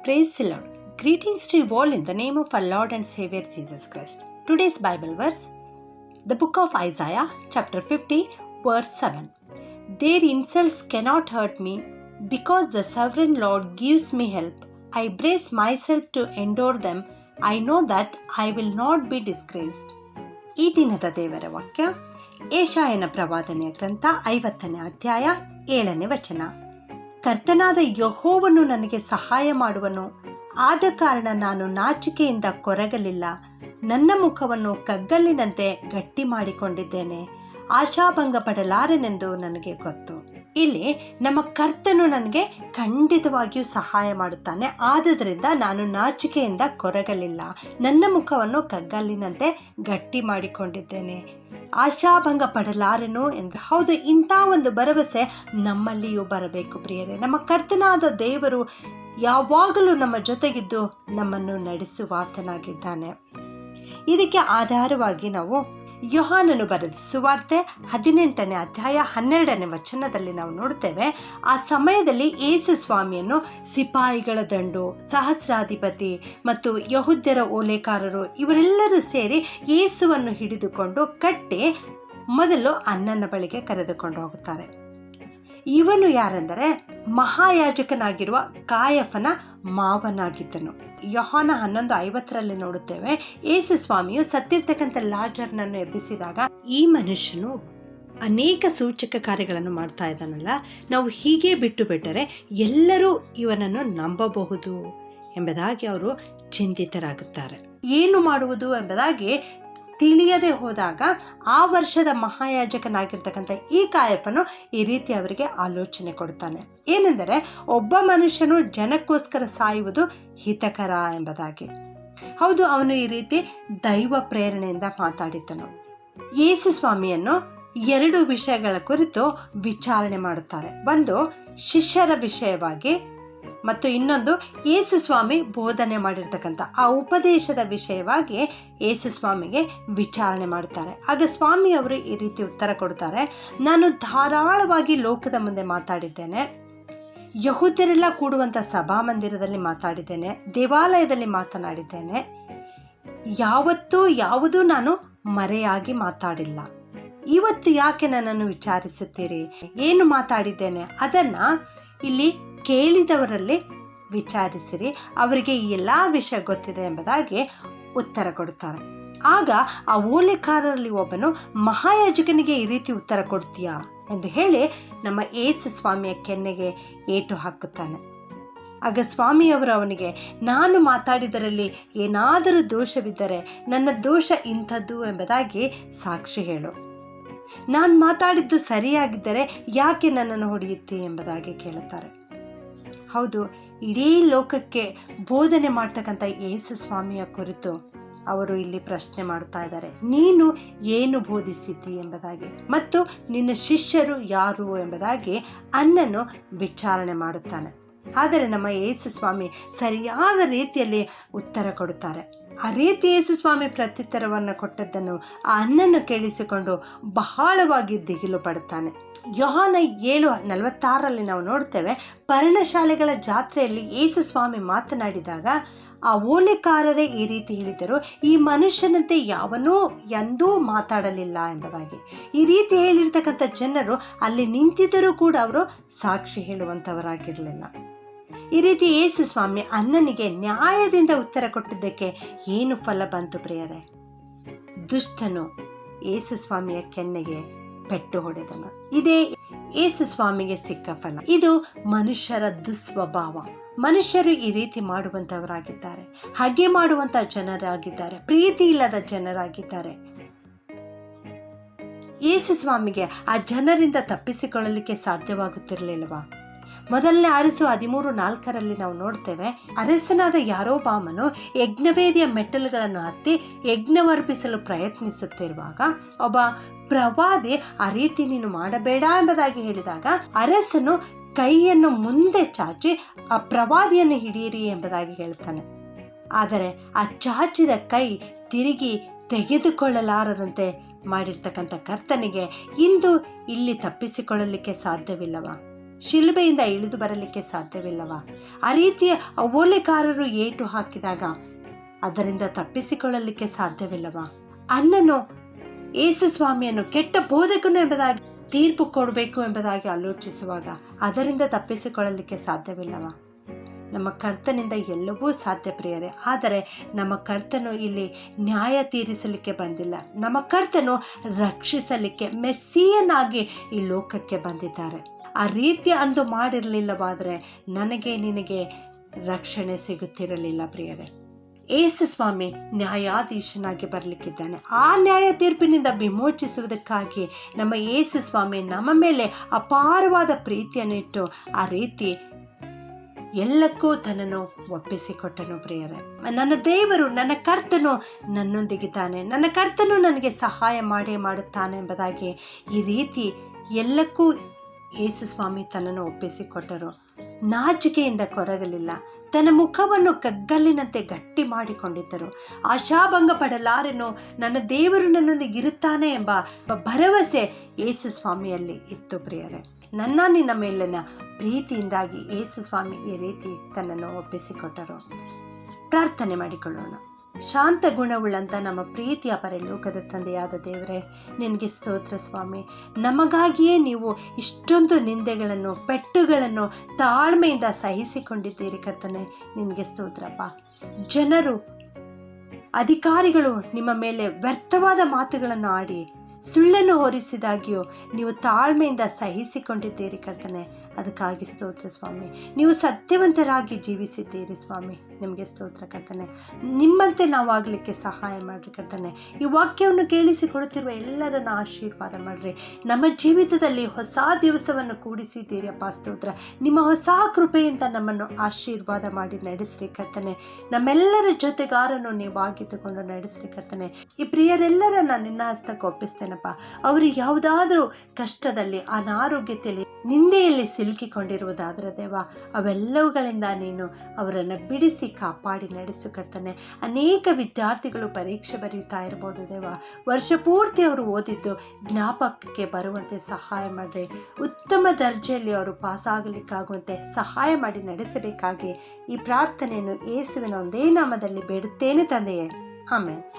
Praise the Lord. Greetings to you all in the name of our Lord and Savior Jesus Christ. Today's Bible verse, the book of Isaiah, chapter 50, verse 7. Their insults cannot hurt me because the sovereign Lord gives me help. I brace myself to endure them. I know that I will not be disgraced. ಈ ದಿನದ ದೇವರ ವಾಕ್ಯ ಯೆಶಾಯನ ಪ್ರವಾದನೆಯ ಗ್ರಂಥ 50ನೇ ಅಧ್ಯಾಯ 7ನೇ ವಚನ. ಕರ್ತನಾದ ಯೆಹೋವನು ನನಗೆ ಸಹಾಯ ಮಾಡುವನು, ಆದ ಕಾರಣ ನಾನು ನಾಚಿಕೆಯಿಂದ ಕೊರಗಲಿಲ್ಲ. ನನ್ನ ಮುಖವನ್ನು ಕಗ್ಗಲ್ಲಿನಂತೆ ಗಟ್ಟಿ ಮಾಡಿಕೊಂಡಿದ್ದೇನೆ, ಆಶಾಭಂಗ ಪಡಲಾರೆನೆಂದು ನನಗೆ ಗೊತ್ತು. ಇಲ್ಲಿ ನಮ್ಮ ಕರ್ತನು ನನಗೆ ಖಂಡಿತವಾಗಿಯೂ ಸಹಾಯ ಮಾಡುತ್ತಾನೆ, ಆದುದರಿಂದ ನಾನು ನಾಚಿಕೆಯಿಂದ ಕೊರಗಲಿಲ್ಲ. ನನ್ನ ಮುಖವನ್ನು ಕಗ್ಗಲ್ಲಿನಂತೆ ಗಟ್ಟಿ ಮಾಡಿಕೊಂಡಿದ್ದೇನೆ, ಆಶಾಭಂಗ ಪಡಲಾರೆನು ಎಂದು. ಹೌದು, ಇಂಥ ಒಂದು ಭರವಸೆ ನಮ್ಮಲ್ಲಿಯೂ ಬರಬೇಕು ಪ್ರಿಯರೇ. ನಮ್ಮ ಕರ್ತನಾದ ದೇವರು ಯಾವಾಗಲೂ ನಮ್ಮ ಜೊತೆಗಿದ್ದು ನಮ್ಮನ್ನು ನಡೆಸುವಾತನಾಗಿದ್ದಾನೆ. ಇದಕ್ಕೆ ಆಧಾರವಾಗಿ ನಾವು ಯೋಹಾನನು ಬರೆದ ಸುವಾರ್ತೆ 18ನೇ ಅಧ್ಯಾಯ 12ನೇ ವಚನದಲ್ಲಿ ನಾವು ನೋಡ್ತೇವೆ. ಆ ಸಮಯದಲ್ಲಿ ಯೇಸು ಸ್ವಾಮಿಯನ್ನು ಸಿಪಾಯಿಗಳ ದಂಡು, ಸಹಸ್ರಾಧಿಪತಿ ಮತ್ತು ಯಹೂದ್ಯರ ಓಲೇಕಾರರು ಇವರೆಲ್ಲರೂ ಸೇರಿ ಯೇಸುವನ್ನು ಹಿಡಿದುಕೊಂಡು ಕಟ್ಟಿ ಮೊದಲು ಅನ್ನನ ಬಳಿಗೆ ಕರೆದುಕೊಂಡು ಹೋಗುತ್ತಾರೆ. ಇವನು ಯಾರೆಂದರೆ ಮಹಾಯಾಜಕನಾಗಿರುವ ಕಾಯಫನ ಮಾವನಾಗಿದ್ದನು. ಯೋಹಾನ 11:50 ನೋಡುತ್ತೇವೆ, ಯೇಸು ಸ್ವಾಮಿಯು ಸತ್ತಿರ್ತಕ್ಕಂಥ ಲಾಜರ್ನನ್ನು ಎಬ್ಬಿಸಿದಾಗ ಈ ಮನುಷ್ಯನು ಅನೇಕ ಸೂಚಕ ಕಾರ್ಯಗಳನ್ನು ಮಾಡ್ತಾ ಇದ್ದಾನಲ್ಲ, ನಾವು ಹೀಗೆ ಬಿಟ್ಟು ಬಿಟ್ಟರೆ ಎಲ್ಲರೂ ಇವನನ್ನು ನಂಬಬಹುದು ಎಂಬುದಾಗಿ ಅವರು ಚಿಂತಿತರಾಗುತ್ತಾರೆ. ಏನು ಮಾಡುವುದು ಎಂಬುದಾಗಿ ತಿಳಿಯದೆ ಹೋದಾಗ ಆ ವರ್ಷದ ಮಹಾಯಾಜಕನಾಗಿರ್ತಕ್ಕಂಥ ಈ ಕಾಯಫನು ಈ ರೀತಿ ಅವರಿಗೆ ಆಲೋಚನೆ ಕೊಡ್ತಾನೆ. ಏನೆಂದರೆ, ಒಬ್ಬ ಮನುಷ್ಯನು ಜನಕ್ಕೋಸ್ಕರ ಸಾಯುವುದು ಹಿತಕರ ಎಂಬುದಾಗಿ. ಹೌದು, ಅವನು ಈ ರೀತಿ ದೈವ ಪ್ರೇರಣೆಯಿಂದ ಮಾತಾಡಿದ್ದನು. ಯೇಸು ಸ್ವಾಮಿಯನ್ನು 2 ವಿಷಯಗಳ ಕುರಿತು ವಿಚಾರಣೆ ಮಾಡುತ್ತಾರೆ. ಒಂದು ಶಿಷ್ಯರ ವಿಷಯವಾಗಿ ಮತ್ತು ಇನ್ನೊಂದು ಯೇಸು ಸ್ವಾಮಿ ಬೋಧನೆ ಮಾಡಿರ್ತಕ್ಕಂಥ ಆ ಉಪದೇಶದ ವಿಷಯವಾಗಿ ಯೇಸು ಸ್ವಾಮಿಗೆ ವಿಚಾರಣೆ ಮಾಡ್ತಾರೆ. ಆಗ ಸ್ವಾಮಿ ಅವರು ಈ ರೀತಿ ಉತ್ತರ ಕೊಡ್ತಾರೆ, ನಾನು ಧಾರಾಳವಾಗಿ ಲೋಕದ ಮುಂದೆ ಮಾತಾಡಿದ್ದೇನೆ, ಯಹೂದ್ಯರೆಲ್ಲ ಕೂಡುವಂಥ ಸಭಾಮಂದಿರದಲ್ಲಿ ಮಾತಾಡಿದ್ದೇನೆ, ದೇವಾಲಯದಲ್ಲಿ ಮಾತನಾಡಿದ್ದೇನೆ, ಯಾವುದೂ ನಾನು ಮರೆಯಾಗಿ ಮಾತಾಡಿಲ್ಲ. ಇವತ್ತು ಯಾಕೆ ನನ್ನನ್ನು ವಿಚಾರಿಸುತ್ತೀರಿ? ಏನು ಮಾತಾಡಿದ್ದೇನೆ ಅದನ್ನು ಇಲ್ಲಿ ಕೇಳಿದವರಲ್ಲಿ ವಿಚಾರಿಸಿರಿ, ಅವರಿಗೆ ಈ ಎಲ್ಲ ವಿಷಯ ಗೊತ್ತಿದೆ ಎಂಬುದಾಗಿ ಉತ್ತರ ಕೊಡುತ್ತಾರೆ. ಆಗ ಆ ಓಲೆಕಾರರಲ್ಲಿ ಒಬ್ಬನು, ಮಹಾಯಾಜಕನಿಗೆ ಈ ರೀತಿ ಉತ್ತರ ಕೊಡ್ತೀಯಾ ಎಂದು ಹೇಳಿ ನಮ್ಮ ಯೇಸು ಸ್ವಾಮಿಯ ಕೆನ್ನೆಗೆ ಏಟು ಹಾಕುತ್ತಾನೆ. ಆಗ ಸ್ವಾಮಿಯವರು ಅವನಿಗೆ, ನಾನು ಮಾತಾಡಿದರಲ್ಲಿ ಏನಾದರೂ ದೋಷವಿದ್ದರೆ ನನ್ನ ದೋಷ ಇಂಥದ್ದು ಎಂಬುದಾಗಿ ಸಾಕ್ಷಿ ಹೇಳು. ನಾನು ಮಾತಾಡಿದ್ದು ಸರಿಯಾಗಿದ್ದರೆ ಯಾಕೆ ನನ್ನನ್ನು ಹೊಡೆಯುತ್ತಿ ಎಂಬುದಾಗಿ ಕೇಳುತ್ತಾರೆ. ಹೌದು, ಇಡೀ ಲೋಕಕ್ಕೆ ಬೋಧನೆ ಮಾಡ್ತಕ್ಕಂಥ ಯೇಸು ಸ್ವಾಮಿಯ ಕುರಿತು ಅವರು ಇಲ್ಲಿ ಪ್ರಶ್ನೆ ಮಾಡ್ತಾ ಇದ್ದಾರೆ, ನೀನು ಏನು ಬೋಧಿಸಿದ್ದಿ ಎಂಬುದಾಗಿ ಮತ್ತು ನಿನ್ನ ಶಿಷ್ಯರು ಯಾರು ಎಂಬುದಾಗಿ ಅನ್ನನ್ನು ವಿಚಾರಣೆ ಮಾಡುತ್ತಾನೆ. ಆದರೆ ನಮ್ಮ ಯೇಸು ಸ್ವಾಮಿ ಸರಿಯಾದ ರೀತಿಯಲ್ಲಿ ಉತ್ತರ ಕೊಡುತ್ತಾರೆ. ಆ ರೀತಿ ಯೇಸು ಸ್ವಾಮಿ ಪ್ರತ್ಯುತ್ತರವನ್ನು ಕೊಟ್ಟದ್ದನ್ನು ಆ ಅನ್ನನ್ನು ಕೇಳಿಸಿಕೊಂಡು ಬಹಳವಾಗಿ ದಿಗಿಲು ಪಡುತ್ತಾನೆ. ಯೋಹಾನ 7:46 ನಾವು ನೋಡ್ತೇವೆ, ಪರ್ಣಶಾಲೆಗಳ ಜಾತ್ರೆಯಲ್ಲಿ ಯೇಸು ಸ್ವಾಮಿ ಮಾತನಾಡಿದಾಗ ಆ ಓಲೆಕಾರರೇ ಈ ರೀತಿ ಹೇಳಿದರು, ಈ ಮನುಷ್ಯನಂತೆ ಯಾವನೂ ಎಂದೂ ಮಾತಾಡಲಿಲ್ಲ ಎಂಬುದಾಗಿ. ಈ ರೀತಿ ಹೇಳಿರ್ತಕ್ಕಂಥ ಜನರು ಅಲ್ಲಿ ನಿಂತಿದ್ದರೂ ಕೂಡ ಅವರು ಸಾಕ್ಷಿ ಹೇಳುವಂಥವರಾಗಿರಲಿಲ್ಲ. ಈ ರೀತಿ ಯೇಸು ಸ್ವಾಮಿ ಅನ್ನನಿಗೆ ನ್ಯಾಯದಿಂದ ಉತ್ತರ ಕೊಟ್ಟಿದ್ದಕ್ಕೆ ಏನು ಫಲ ಬಂತು ಪ್ರಿಯರೇ? ದುಷ್ಟನು ಯೇಸು ಸ್ವಾಮಿಯ ಕೆನ್ನೆಗೆ ಪೆಟ್ಟು ಹೊಡೆದನು. ಇದೇ ಯೇಸು ಸ್ವಾಮಿಗೆ ಸಿಕ್ಕ ಫಲ. ಇದು ಮನುಷ್ಯರ ದುಸ್ವಭಾವ. ಮನುಷ್ಯರು ಈ ರೀತಿ ಮಾಡುವಂಥವರಾಗಿದ್ದಾರೆ, ಹಾಗೆ ಮಾಡುವಂಥ ಜನರಾಗಿದ್ದಾರೆ, ಪ್ರೀತಿ ಇಲ್ಲದ ಜನರಾಗಿದ್ದಾರೆ. ಯೇಸು ಸ್ವಾಮಿಗೆ ಆ ಜನರಿಂದ ತಪ್ಪಿಸಿಕೊಳ್ಳಲಿಕ್ಕೆ ಸಾಧ್ಯವಾಗುತ್ತಿರಲಿಲ್ಲವಾ? ಮೊದಲನೇ ಅರಸು 13:4 ನಾವು ನೋಡ್ತೇವೆ, ಅರಸನಾದ ಯಾರೊಬ್ಬಾಮನು ಯಜ್ಞವೇದಿಯ ಮೆಟ್ಟಲುಗಳನ್ನು ಹತ್ತಿ ಯಜ್ಞವರ್ಪಿಸಲು ಪ್ರಯತ್ನಿಸುತ್ತಿರುವಾಗ ಒಬ್ಬ ಪ್ರವಾದಿ ಆ ರೀತಿ ನೀನು ಮಾಡಬೇಡ ಎಂಬುದಾಗಿ ಹೇಳಿದಾಗ ಅರಸನು ಕೈಯನ್ನು ಮುಂದೆ ಚಾಚಿ ಆ ಪ್ರವಾದಿಯನ್ನು ಹಿಡಿಯಿರಿ ಎಂಬುದಾಗಿ ಹೇಳ್ತಾನೆ. ಆದರೆ ಆ ಚಾಚಿದ ಕೈ ತಿರುಗಿ ತೆಗೆದುಕೊಳ್ಳಲಾರದಂತೆ ಮಾಡಿರ್ತಕ್ಕಂಥ ಕರ್ತನಿಗೆ ಇಂದು ಇಲ್ಲಿ ತಪ್ಪಿಸಿಕೊಳ್ಳಲಿಕ್ಕೆ ಸಾಧ್ಯವಿಲ್ಲವಾ? ಶಿಲುಬೆಯಿಂದ ಇಳಿದು ಬರಲಿಕ್ಕೆ ಸಾಧ್ಯವಿಲ್ಲವಾ? ಆ ರೀತಿಯ ಓಲೆಕಾರರು ಏಟು ಹಾಕಿದಾಗ ಅದರಿಂದ ತಪ್ಪಿಸಿಕೊಳ್ಳಲಿಕ್ಕೆ ಸಾಧ್ಯವಿಲ್ಲವಾ? ಅನ್ನನು ಯೇಸು ಸ್ವಾಮಿಯನ್ನು ಕೆಟ್ಟ ಬೋಧಕನು ಎಂಬುದಾಗಿ ತೀರ್ಪು ಕೊಡಬೇಕು ಎಂಬುದಾಗಿ ಆಲೋಚಿಸುವಾಗ ಅದರಿಂದ ತಪ್ಪಿಸಿಕೊಳ್ಳಲಿಕ್ಕೆ ಸಾಧ್ಯವಿಲ್ಲವಾ? ನಮ್ಮ ಕರ್ತನಿಂದ ಎಲ್ಲವೂ ಸಾಧ್ಯ ಪ್ರಿಯರೇ. ಆದರೆ ನಮ್ಮ ಕರ್ತನು ಇಲ್ಲಿ ನ್ಯಾಯ ತೀರಿಸಲಿಕ್ಕೆ ಬಂದಿಲ್ಲ. ನಮ್ಮ ಕರ್ತನು ರಕ್ಷಿಸಲಿಕ್ಕೆ ಮೆಸ್ಸಿಯನಾಗಿ ಈ ಲೋಕಕ್ಕೆ ಬಂದಿದ್ದಾರೆ. ಆ ರೀತಿ ಅಂದು ಮಾಡಿರಲಿಲ್ಲವಾದರೆ ನನಗೆ ನಿನಗೆ ರಕ್ಷಣೆ ಸಿಗುತ್ತಿರಲಿಲ್ಲ ಪ್ರಿಯರೇ. ಯೇಸು ಸ್ವಾಮಿ ನ್ಯಾಯಾಧೀಶನಾಗಿ ಬರಲಿಕ್ಕಿದ್ದಾನೆ. ಆ ನ್ಯಾಯ ತೀರ್ಪಿನಿಂದ ವಿಮೋಚಿಸುವುದಕ್ಕಾಗಿ ನಮ್ಮ ಯೇಸು ಸ್ವಾಮಿ ನಮ್ಮ ಮೇಲೆ ಅಪಾರವಾದ ಪ್ರೀತಿಯನ್ನಿಟ್ಟು ಆ ರೀತಿ ಎಲ್ಲಕ್ಕೂ ತನ್ನನ್ನು ಒಪ್ಪಿಸಿಕೊಟ್ಟನು ಪ್ರಿಯರೇ. ನನ್ನ ದೇವರು, ನನ್ನ ಕರ್ತನು ನನ್ನೊಂದಿಗಿದ್ದಾನೆ, ನನ್ನ ಕರ್ತನು ನನಗೆ ಸಹಾಯ ಮಾಡುತ್ತಾನೆ ಎಂಬುದಾಗಿ ಈ ರೀತಿ ಎಲ್ಲಕ್ಕೂ ಯೇಸು ಸ್ವಾಮಿ ತನ್ನನ್ನು ಒಪ್ಪಿಸಿಕೊಟ್ಟರು. ನಾಚಿಕೆಯಿಂದ ಕೊರಗಲಿಲ್ಲ. ತನ್ನ ಮುಖವನ್ನು ಕಗ್ಗಲ್ಲಿನಂತೆ ಗಟ್ಟಿ ಮಾಡಿಕೊಂಡಿದ್ದರು. ಆಶಾಭಂಗ ಪಡಲಾರೆನು, ನನ್ನ ದೇವರು ನನ್ನೊಂದಿಗೆ ಇರುತ್ತಾನೆ ಎಂಬ ಭರವಸೆ ಯೇಸು ಸ್ವಾಮಿಯಲ್ಲಿ ಇತ್ತು ಪ್ರಿಯರೇ. ನಿನ್ನ ಮೇಲಿನ ಪ್ರೀತಿಯಿಂದಾಗಿ ಯೇಸು ಸ್ವಾಮಿ ಈ ರೀತಿ ತನ್ನನ್ನು ಒಪ್ಪಿಸಿಕೊಟ್ಟರು. ಪ್ರಾರ್ಥನೆ ಮಾಡಿಕೊಳ್ಳೋಣ. ಶಾಂತ ಗುಣವುಳ್ಳಂಥ ನಮ್ಮ ಪ್ರೀತಿಯ ಪರಲೋಕದ ತಂದೆಯಾದ ದೇವರೇ, ನಿನಗೆ ಸ್ತೋತ್ರ ಸ್ವಾಮಿ. ನಮಗಾಗಿಯೇ ನೀವು ಇಷ್ಟೊಂದು ನಿಂದೆಗಳನ್ನು, ಪೆಟ್ಟುಗಳನ್ನು ತಾಳ್ಮೆಯಿಂದ ಸಹಿಸಿಕೊಂಡಿದ್ದೀರಿ ಕರ್ತನೆ. ನಿನಗೆ ಸ್ತೋತ್ರಪ್ಪ. ಜನರು, ಅಧಿಕಾರಿಗಳು ನಿಮ್ಮ ಮೇಲೆ ವ್ಯರ್ಥವಾದ ಮಾತುಗಳನ್ನು ಆಡಿ ಸುಳ್ಳನ್ನು ಹೊರಿಸಿದಾಗಿಯೂ ನೀವು ತಾಳ್ಮೆಯಿಂದ ಸಹಿಸಿಕೊಂಡಿದ್ದೀರಿ ಕರ್ತನೆ. ಅದಕ್ಕಾಗಿ ಸ್ತೋತ್ರ ಸ್ವಾಮಿ. ನೀವು ಸತ್ಯವಂತರಾಗಿ ಜೀವಿಸಿದ್ದೀರಿ ಸ್ವಾಮಿ. ನಿಮಗೆ ಸ್ತೋತ್ರ ಕರ್ತನೆ. ನಿಮ್ಮಂತೆ ನಾವಾಗಲಿಕ್ಕೆ ಸಹಾಯ ಮಾಡಿರಿ ಕರ್ತನೆ. ಈ ವಾಕ್ಯವನ್ನು ಕೇಳಿಸಿಕೊಡುತ್ತಿರುವ ಎಲ್ಲರನ್ನ ಆಶೀರ್ವಾದ ಮಾಡಿರಿ. ನಮ್ಮ ಜೀವಿತದಲ್ಲಿ ಹೊಸ ದಿವಸವನ್ನು ಕೂಡಿಸಿದ್ದೀರಿ ಅಪ್ಪ. ಸ್ತೋತ್ರ. ನಿಮ್ಮ ಹೊಸ ಕೃಪೆಯಿಂದ ನಮ್ಮನ್ನು ಆಶೀರ್ವಾದ ಮಾಡಿ ನಡೆಸ್ರಿ ಕರ್ತನೆ. ನಮ್ಮೆಲ್ಲರ ಜೊತೆಗಾರನು ನೀವಾಗಿದ್ದುಕೊಂಡು ನಡೆಸ್ರಿ ಕರ್ತನೆ. ಈ ಪ್ರಿಯರೆಲ್ಲರನ್ನ ನಿನ್ನ ಹಸ್ತಕ್ಕೆ ಒಪ್ಪಿಸ್ತೇನಪ್ಪ. ಅವರು ಯಾವುದಾದರೂ ಕಷ್ಟದಲ್ಲಿ, ಅನಾರೋಗ್ಯತೆಯಲ್ಲಿ, ನಿಂದೆಯಲ್ಲಿ ಸಿಲುಕಿಕೊಂಡಿರುವುದಾದರೆ ದೇವ, ಅವೆಲ್ಲವುಗಳಿಂದ ನೀನು ಅವರನ್ನು ಬಿಡಿಸಿ ಕಾಪಾಡಿ ನಡೆಸು ಕರ್ತನೆ. ಅನೇಕ ವಿದ್ಯಾರ್ಥಿಗಳು ಪರೀಕ್ಷೆ ಬರೆಯುತ್ತಾ ಇರ್ಬೋದು ದೇವ. ವರ್ಷ ಪೂರ್ತಿ ಅವರು ಓದಿದ್ದು ಜ್ಞಾಪಕಕ್ಕೆ ಬರುವಂತೆ ಸಹಾಯ ಮಾಡಿರಿ. ಉತ್ತಮ ದರ್ಜೆಯಲ್ಲಿ ಅವರು ಪಾಸಾಗಲಿಕ್ಕಾಗುವಂತೆ ಸಹಾಯ ಮಾಡಿ ನಡೆಸಬೇಕಾಗಿ ಈ ಪ್ರಾರ್ಥನೆಯನ್ನು ಯೇಸುವಿನ ಒಂದೇ ನಾಮದಲ್ಲಿ ಬೇಡುತ್ತೇನೆ ತಂದೆಯೇ. ಆಮೇಲೆ